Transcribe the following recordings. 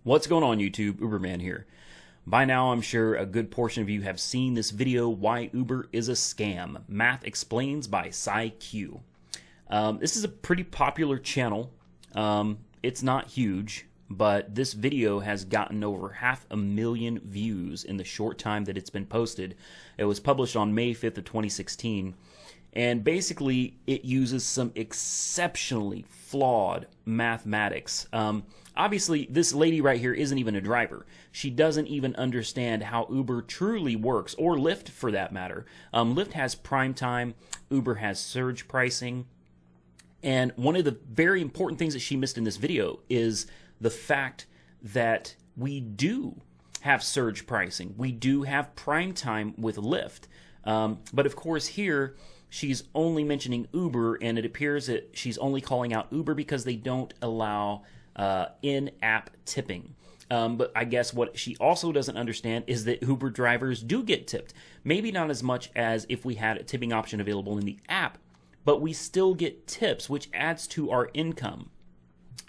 What's going on, YouTube? Uberman here. By now, I'm sure a good portion of you have seen this video, Why Uber is a Scam. Math Explains by SCiQ. This is a pretty popular channel. It's not huge, but this video has gotten over 500,000 views in the short time that it's been posted. It was published on May 5th of 2016. And basically, it uses some exceptionally flawed mathematics. Obviously, this lady right here isn't even a driver. She doesn't even understand how Uber truly works, or Lyft for that matter. Lyft has prime time, Uber has surge pricing. And one of the very important things that she missed in this video is the fact that we do have surge pricing. We do have prime time with Lyft. But of course here, she's only mentioning Uber, and it appears that she's only calling out Uber because they don't allow in-app tipping. But I guess what she also doesn't understand is that Uber drivers do get tipped. Maybe not as much as if we had a tipping option available in the app, but we still get tips, which adds to our income.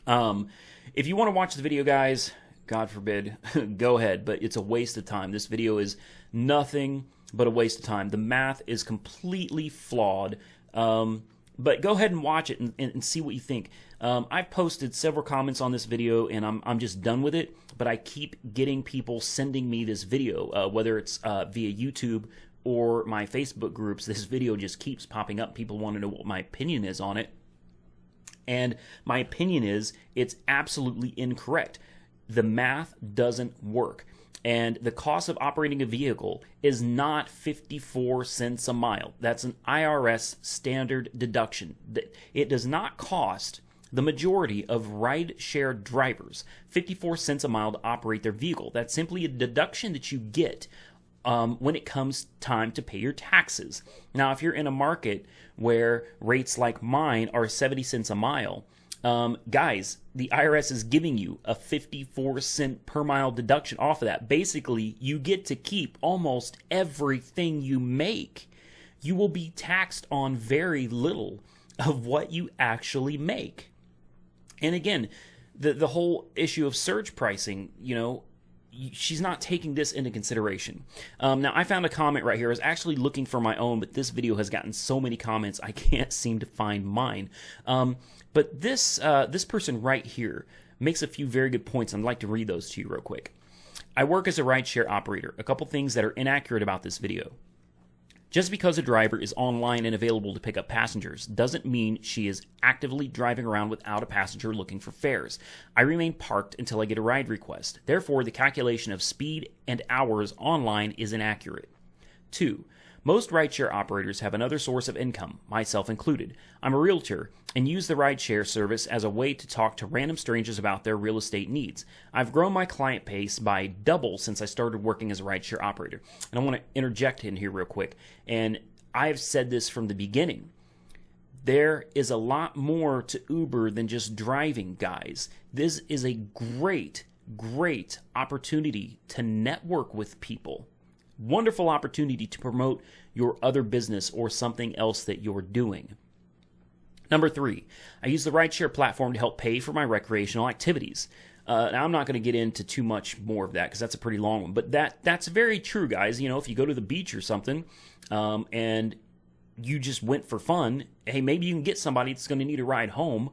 If you want to watch the video, guys, God forbid, go ahead, but it's a waste of time. This video is nothing but a waste of time. The math is completely flawed. But go ahead and watch it and see what you think. I've posted several comments on this video, and I'm just done with it. But I keep getting people sending me this video, whether it's via YouTube or my Facebook groups. This video just keeps popping up. People want to know what my opinion is on it. And my opinion is it's absolutely incorrect. The math doesn't work. And the cost of operating a vehicle is not 54 cents a mile. That's an IRS standard deduction. It does not cost the majority of ride-share drivers 54 cents a mile to operate their vehicle. That's simply a deduction that you get when it comes time to pay your taxes. Now, if you're in a market where rates like mine are 70 cents a mile, guys, the IRS is giving you a 54 cent per mile deduction off of that. Basically, you get to keep almost everything you make. You will be taxed on very little of what you actually make. And again, the whole issue of surge pricing, you know, she's not taking this into consideration. Now, I found a comment right here. I was actually looking for my own, but this video has gotten so many comments, I can't seem to find mine. But this person right here makes a few very good points. I'd like to read those to you real quick. I work as a rideshare operator. A couple things that are inaccurate about this video. Just because a driver is online and available to pick up passengers doesn't mean she is actively driving around without a passenger looking for fares. I remain parked until I get a ride request. Therefore, the calculation of speed and hours online is inaccurate. 2. Most rideshare operators have another source of income, myself included. I'm a realtor and use the rideshare service as a way to talk to random strangers about their real estate needs. I've grown my client base by double since I started working as a rideshare operator. And I want to interject in here real quick. And I've said this from the beginning. There is a lot more to Uber than just driving, guys. This is a great, great opportunity to network with people. Wonderful opportunity to promote your other business or something else that you're doing. Number 3, I use the rideshare platform to help pay for my recreational activities. Now, I'm not going to get into too much more of that because that's a pretty long one, but that's very true, guys. You know, if you go to the beach or something and you just went for fun, hey, maybe you can get somebody that's going to need a ride home,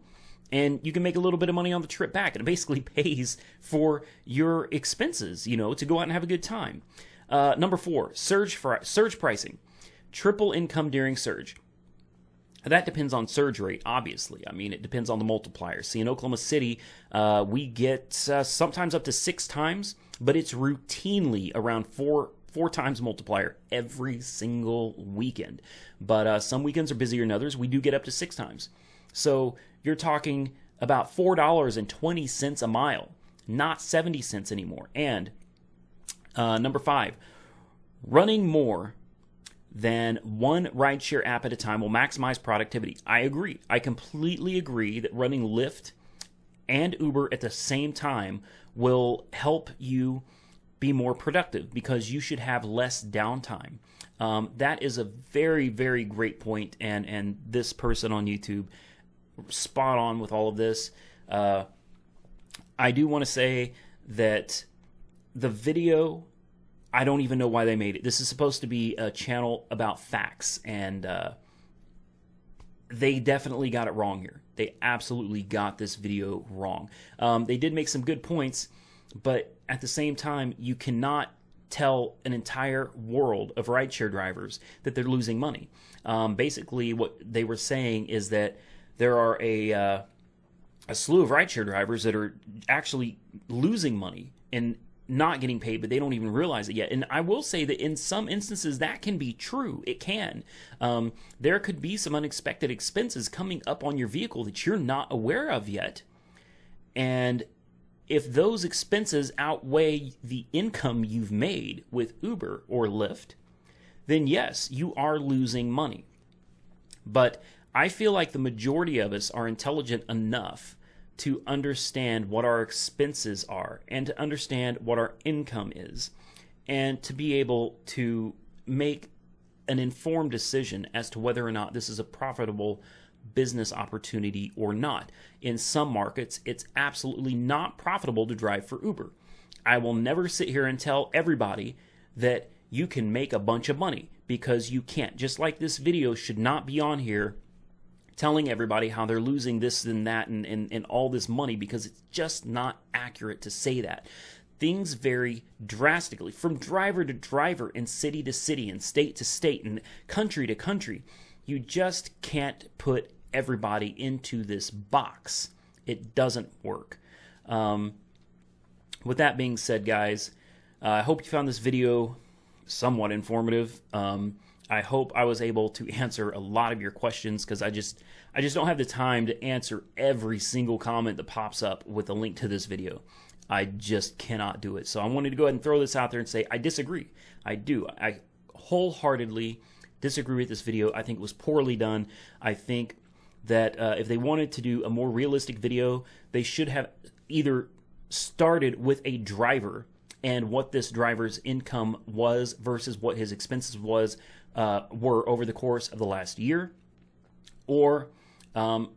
and you can make a little bit of money on the trip back. And it basically pays for your expenses, you know, to go out and have a good time. Number 4, surge pricing. Triple income during surge. That depends on surge rate, obviously. I mean, it depends on the multiplier. See, in Oklahoma City, we get sometimes up to 6 times, but it's routinely around 4 times multiplier every single weekend. But some weekends are busier than others. We do get up to 6 times. So you're talking about $4.20 a mile, not 70 cents anymore. And number 5, running more than one rideshare app at a time will maximize productivity. I agree. I completely agree that running Lyft and Uber at the same time will help you be more productive because you should have less downtime. That is a very, very great point, and this person on YouTube, spot on with all of this. I do want to say that the video, I don't even know why they made it. This is supposed to be a channel about facts, and they definitely got it wrong here. They absolutely got this video wrong. They did make some good points, but at the same time, you cannot tell an entire world of rideshare drivers that they're losing money. Basically, what they were saying is that there are a slew of rideshare drivers that are actually losing money and not getting paid, but they don't even realize it yet. And I will say that in some instances that can be true. It can. There could be some unexpected expenses coming up on your vehicle that you're not aware of yet. And if those expenses outweigh the income you've made with Uber or Lyft, then yes, you are losing money. But I feel like the majority of us are intelligent enough to understand what our expenses are and to understand what our income is, and to be able to make an informed decision as to whether or not this is a profitable business opportunity or not. In some markets, it's absolutely not profitable to drive for Uber. I will never sit here and tell everybody that you can make a bunch of money, because you can't. Just like this video should not be on here telling everybody how they're losing this and that and all this money, because it's just not accurate to say that. Things vary drastically from driver to driver and city to city and state to state and country to country. You just can't put everybody into this box. It doesn't work. With that being said, guys, I hope you found this video somewhat informative. I hope I was able to answer a lot of your questions, because I just don't have the time to answer every single comment that pops up with a link to this video. I just cannot do it. So I wanted to go ahead and throw this out there and say I disagree. I do. I wholeheartedly disagree with this video. I think it was poorly done. I think that if they wanted to do a more realistic video, they should have either started with a driver and what this driver's income was versus what his expenses were over the course of the last year, or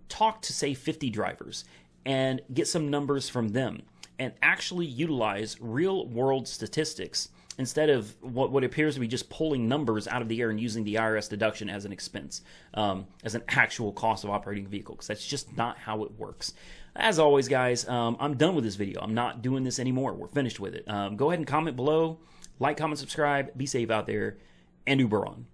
talk to, say, 50 drivers and get some numbers from them and actually utilize real-world statistics instead of what appears to be just pulling numbers out of the air and using the IRS deduction as an expense, as an actual cost of operating a vehicle, because that's just not how it works. As always, guys, I'm done with this video. I'm not doing this anymore. We're finished with it. Go ahead and comment below, like, comment, subscribe, be safe out there, and Uber on.